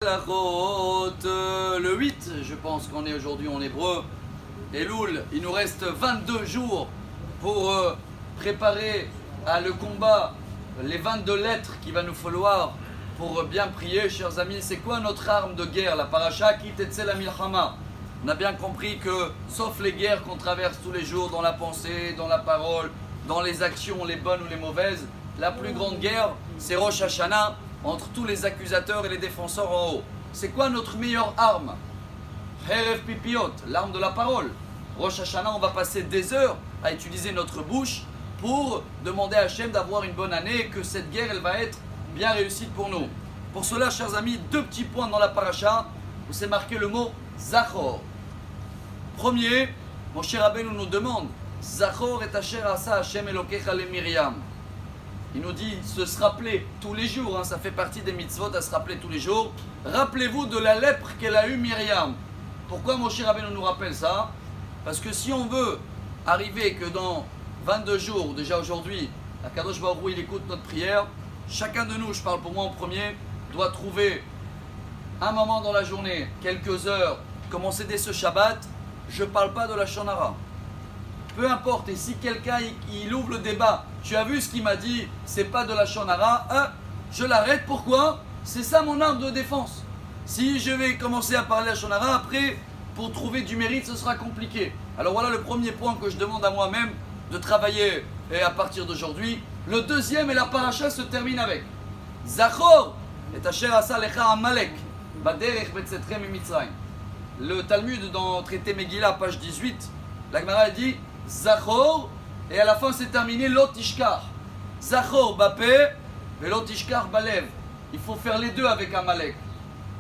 Niflachot. Le 8, je pense qu'on est aujourd'hui en hébreu. Elul, il nous reste 22 jours pour préparer le combat, les 22 lettres qu'il va nous falloir pour bien prier, chers amis. C'est quoi notre arme de guerre? La paracha qui tetze la milchama. On a bien compris que, sauf les guerres qu'on traverse tous les jours dans la pensée, dans la parole, dans les actions, les bonnes ou les mauvaises, la plus grande guerre, c'est Rosh Hashanah, entre tous les accusateurs et les défenseurs en haut. C'est quoi notre meilleure arme? Herev Pipiot, l'arme de la parole. Rosh Hashanah, on va passer des heures à utiliser notre bouche pour demander à Hachem d'avoir une bonne année et que cette guerre, elle va être bien réussie pour nous. Pour cela, chers amis, deux petits points dans la paracha où c'est marqué le mot Zachor. Premier, mon cher Rabbeinu nous demande Zachor et Asher asa Hachem Elokecha le Miriam. Il nous dit se rappeler tous les jours, ça fait partie des mitzvot à se rappeler tous les jours. Rappelez-vous de la lèpre qu'elle a eue Myriam. Pourquoi mon cher Rabbeinu nous rappelle ça? Parce que si on veut arriver que dans 22 jours, déjà aujourd'hui, Akadosh Baruch Hu il écoute notre prière, chacun de nous, je parle pour moi en premier, doit trouver un moment dans la journée, quelques heures, commencer dès ce Shabbat. Je ne parle pas de la Shonara. Peu importe, et si quelqu'un il ouvre le débat, tu as vu ce qu'il m'a dit, c'est pas de la Shonara, je l'arrête. Pourquoi? C'est ça mon arme de défense. Si je vais commencer à parler de la Shonara, après, pour trouver du mérite, ce sera compliqué. Alors voilà le premier point que je demande à moi-même de travailler et à partir d'aujourd'hui. Le deuxième et la paracha se termine avec Zachor et Asher asa lecha Amalek baderech betzetrem mitzrayim. Le Talmud dans traité Megillah, page 18, la Gemara dit Zachor, et à la fin c'est terminé Lot Ishkar. Zachor bapé, et Lot Ishkar balev. Il faut faire les deux avec Amalek.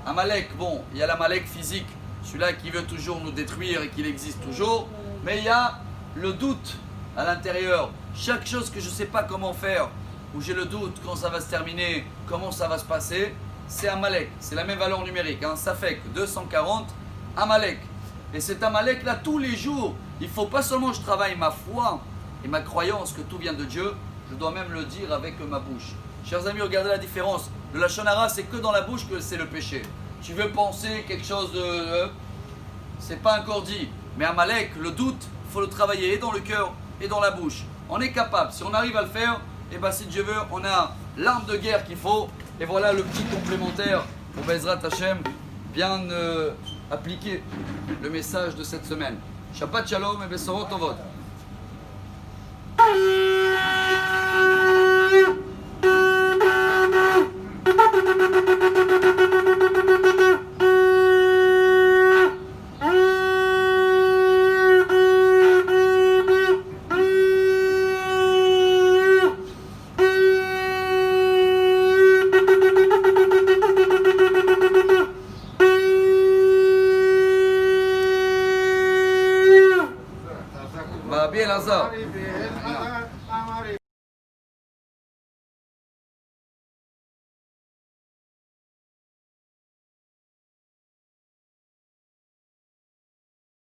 Amalek, bon, il y a l'Amalek physique, celui-là qui veut toujours nous détruire et qui existe toujours, mais il y a le doute à l'intérieur. Chaque chose que je ne sais pas comment faire, où j'ai le doute quand ça va se terminer, comment ça va se passer, c'est Amalek. C'est la même valeur numérique, ça fait que 240 Amalek. Et cet Amalek là, tous les jours, il ne faut pas seulement que je travaille ma foi et ma croyance que tout vient de Dieu, je dois même le dire avec ma bouche. Chers amis, regardez la différence. Le Lashon Hara, c'est que dans la bouche que c'est le péché. Tu veux penser quelque chose de... c'est pas encore dit. Mais Amalek, le doute, il faut le travailler et dans le cœur et dans la bouche. On est capable. Si on arrive à le faire, et bien si Dieu veut, on a l'arme de guerre qu'il faut. Et voilà le petit complémentaire pour Bezrat Hashem, bien appliquer le message de cette semaine. Shabbat Shalom et Besorot Tovot. Bien Lazare.